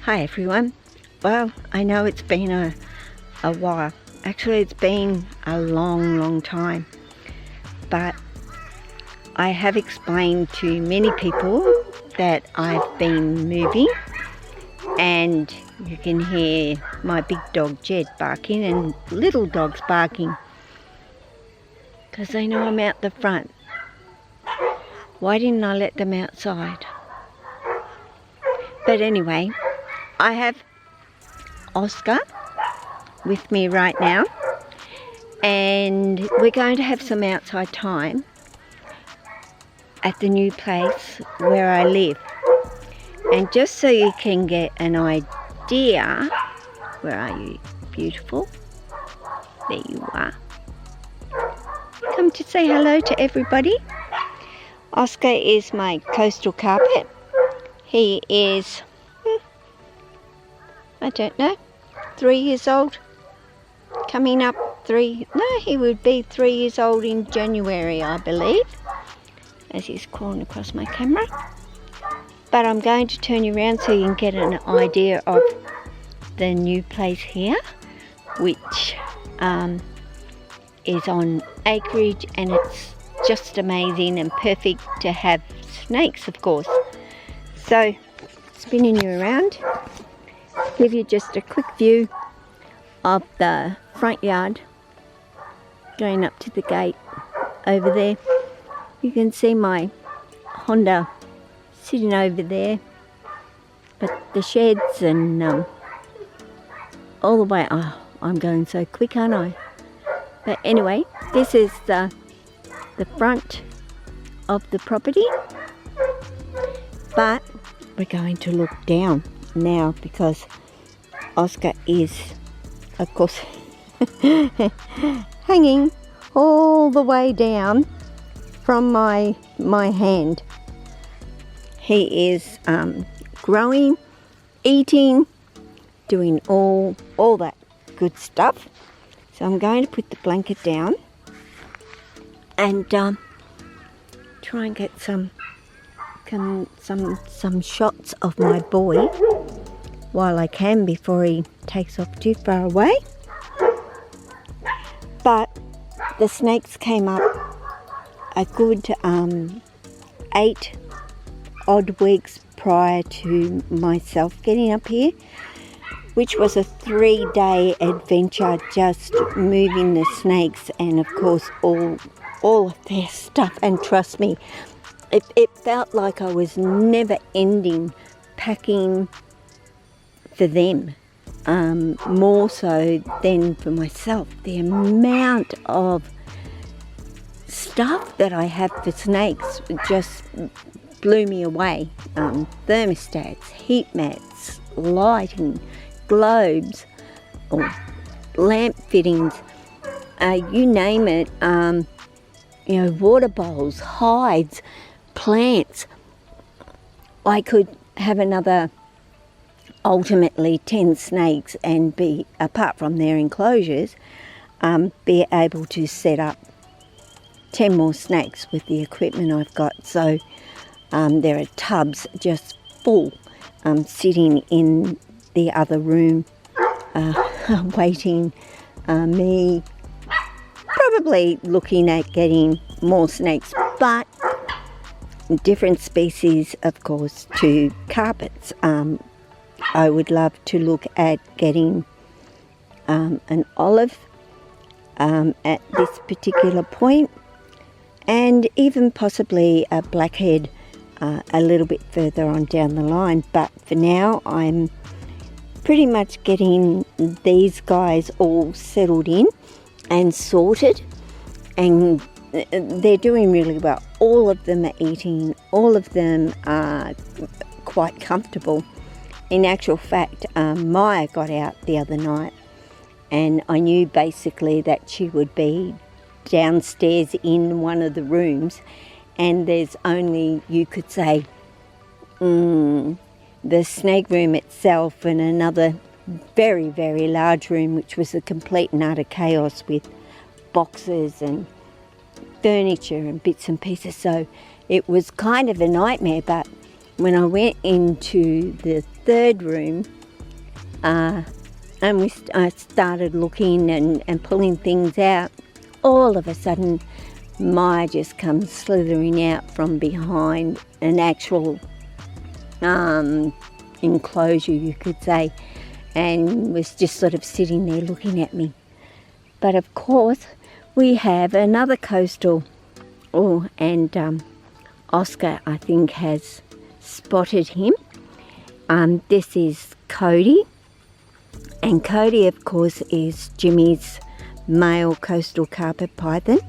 Hi everyone. Well, I know it's been a while. Actually, it's been a long time. But I have explained to many people that I've been moving, and you can hear my big dog Jed barking and little dogs barking because they know I'm out the front. Why didn't I let them outside? But anyway, I have Oscar with me right now, and we're going to have some outside time at the new place where I live. And just so you can get an idea, where are you, beautiful? There you are. Come to say hello to everybody. Oscar is my coastal carpet. He is, I don't know, 3 years old. Coming up he would be 3 years old in January, I believe, as he's crawling across my camera. But I'm going to turn you around so you can get an idea of the new place here, which is on acreage, and it's just amazing and perfect to have snakes, of course. So, spinning you around, give you just a quick view of the front yard, going up to the gate over there. You can see my Honda sitting over there, but the sheds and all the way, I'm going so quick, aren't I? But anyway, this is the front of the property, but we're going to look down now because Oscar is, of course, hanging all the way down from my hand. He is growing, eating, doing all that good stuff. So I'm going to put the blanket down and try and get some shots of my boy while I can before he takes off too far away. But the snakes came up a good 8 odd weeks prior to myself getting up here, which was a 3-day adventure, just moving the snakes and of course all of their stuff. And trust me, it felt like I was never ending packing for them, more so than for myself. The amount of stuff that I have for snakes just blew me away. Thermostats, heat mats, lighting, globes, or lamp fittings, you name it, water bowls, hides, plants. I could have another ultimately 10 snakes and be, apart from their enclosures, be able to set up 10 more snakes with the equipment I've got. So there are tubs just full sitting in the other room, waiting me, probably looking at getting more snakes, but different species, of course, to carpets. I would love to look at getting an olive at this particular point, and even possibly a blackhead a little bit further on down the line. But for now, I'm pretty much getting these guys all settled in and sorted, and they're doing really well. All of them are eating, all of them are quite comfortable. In actual fact, Maya got out the other night, and I knew basically that she would be downstairs in one of the rooms, and there's only, you could say, the snake room itself and another very, very large room, which was a complete and utter chaos with boxes and furniture and bits and pieces. So it was kind of a nightmare. But when I went into the third room, and I started looking and pulling things out. All of a sudden, Maya just comes slithering out from behind an actual enclosure, you could say, and was just sort of sitting there looking at me. But of course, we have another coastal, and Oscar, I think, has spotted him. This is Cody, and Cody, of course, is Jimmy's male coastal carpet python,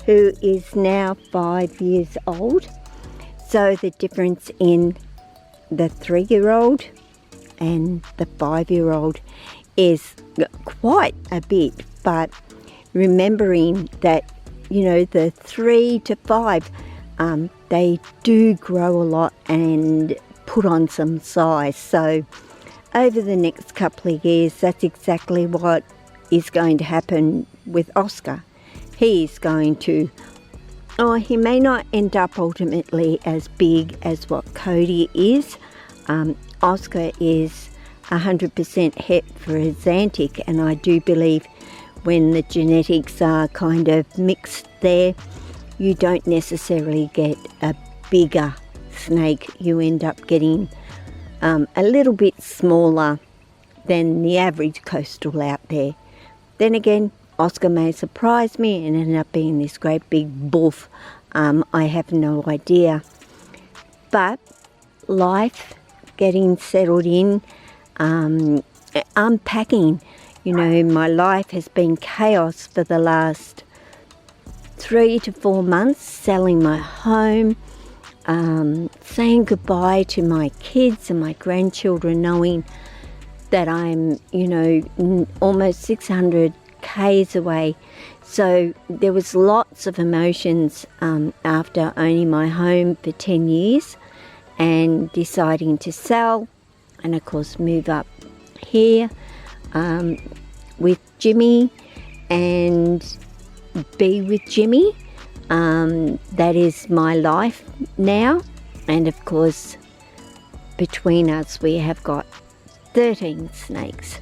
who is now 5 years old. So the difference in the 3-year-old and the 5-year-old is quite a bit, but remembering that, you know, the 3 to 5, they do grow a lot and put on some size. So over the next couple of years, that's exactly what is going to happen with Oscar. He's going to, he may not end up ultimately as big as what Cody is. Oscar is 100% het for a Xantic, and I do believe when the genetics are kind of mixed there, you don't necessarily get a bigger snake. You end up getting a little bit smaller than the average coastal out there. Then again, Oscar may surprise me and end up being this great big buff. I have no idea. But life, getting settled in, unpacking. You know, my life has been chaos for the last 3 to 4 months, selling my home, saying goodbye to my kids and my grandchildren, knowing that I'm, you know, almost 600 k's away. So there was lots of emotions after owning my home for 10 years and deciding to sell and of course move up here with Jimmy and be with Jimmy. That is my life now, and of course between us we have got 13 snakes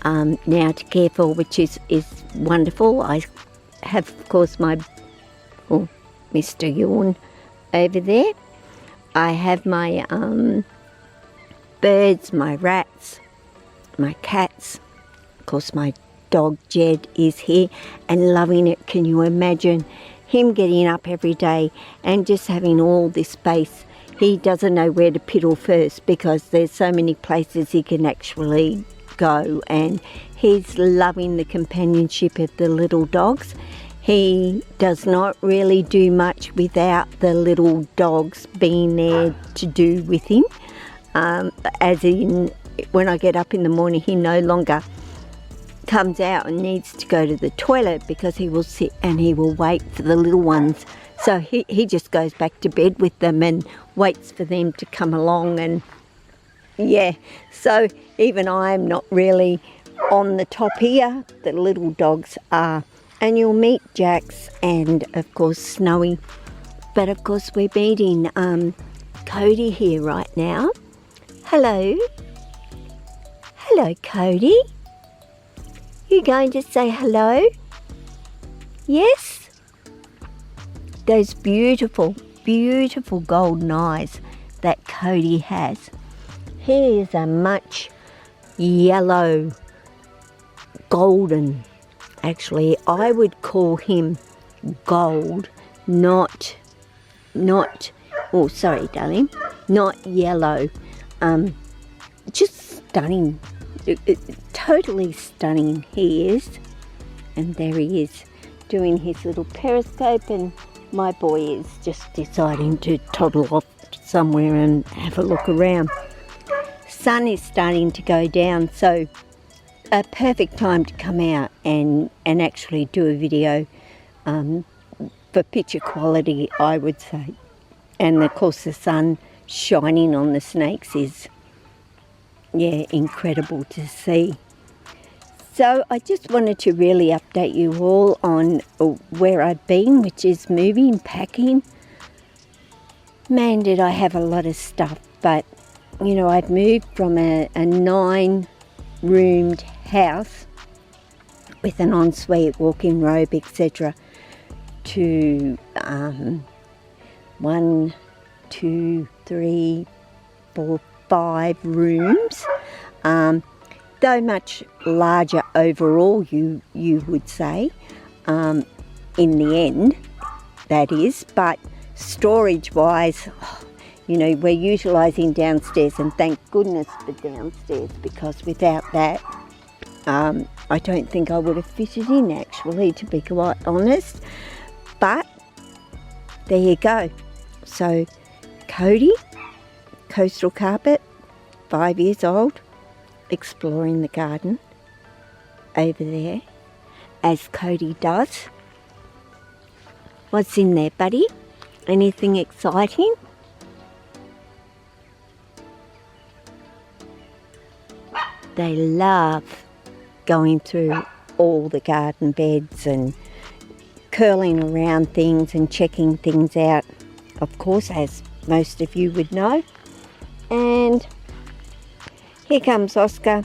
now to care for, which is wonderful. I have, of course, my Mr. Yawn over there. I have my birds, my rats, my cats. Of course, my dog Jed is here and loving it. Can you imagine him getting up every day and just having all this space? He doesn't know where to piddle first because there's so many places he can actually go, and he's loving the companionship of the little dogs. He does not really do much without the little dogs being there to do with him. As in, when I get up in the morning, he no longer comes out and needs to go to the toilet because he will sit and he will wait for the little ones. So he just goes back to bed with them and waits for them to come along. And yeah, so even I'm not really on the top here. The little dogs are. And you'll meet Jax and, of course, Snowy. But, of course, we're meeting Cody here right now. Hello. Hello, Cody. You going to say hello? Yes? Those beautiful, beautiful golden eyes that Cody has. He is a much yellow, golden. Actually, I would call him gold, not sorry, darling, not yellow. Just stunning, totally stunning he is. And there he is, doing his little periscope, and my boy is just deciding to toddle off somewhere and have a look around. Sun is starting to go down, so a perfect time to come out and actually do a video for picture quality, I would say. And of course the sun shining on the snakes is, yeah, incredible to see. So I just wanted to really update you all on where I've been, which is moving, packing. Man, did I have a lot of stuff, but you know, I've moved from a 9 roomed house with an ensuite, walk-in robe, etc., to 1, 2, 3, 4, 5 rooms, though much larger overall, you would say, in the end, that is. But storage wise, you know, we're utilising downstairs, and thank goodness for downstairs, because without that I don't think I would have fitted in, actually, to be quite honest. But there you go. So Cody, coastal carpet, 5 years old, exploring the garden over there, as Cody does. What's in there, buddy? Anything exciting? They love going through all the garden beds and curling around things and checking things out, of course, as most of you would know. And here comes Oscar.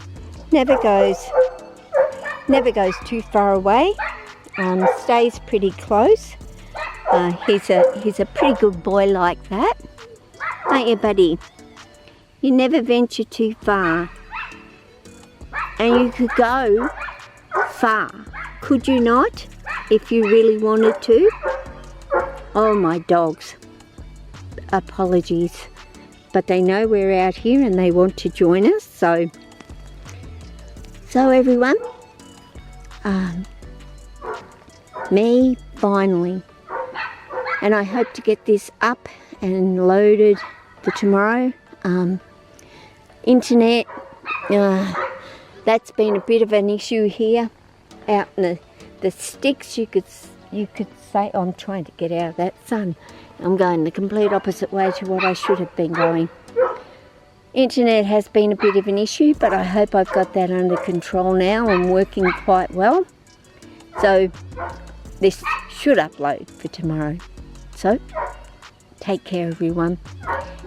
Never goes too far away. Stays pretty close. He's a pretty good boy like that, aren't you, buddy? You never venture too far. And you could go far, could you not, if you really wanted to? Oh, my dogs. Apologies. But they know we're out here and they want to join us. So everyone, me finally. And I hope to get this up and loaded for tomorrow. Internet, that's been a bit of an issue here out in the sticks, you could say. I'm trying to get out of that sun. I'm going the complete opposite way to what I should have been going. Internet has been a bit of an issue, but I hope I've got that under control now and working quite well. So this should upload for tomorrow. So take care, everyone,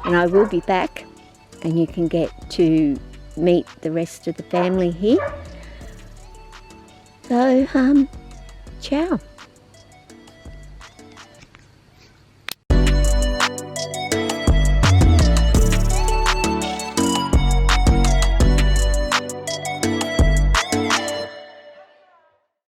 and I will be back, and you can get to meet the rest of the family here. So ciao.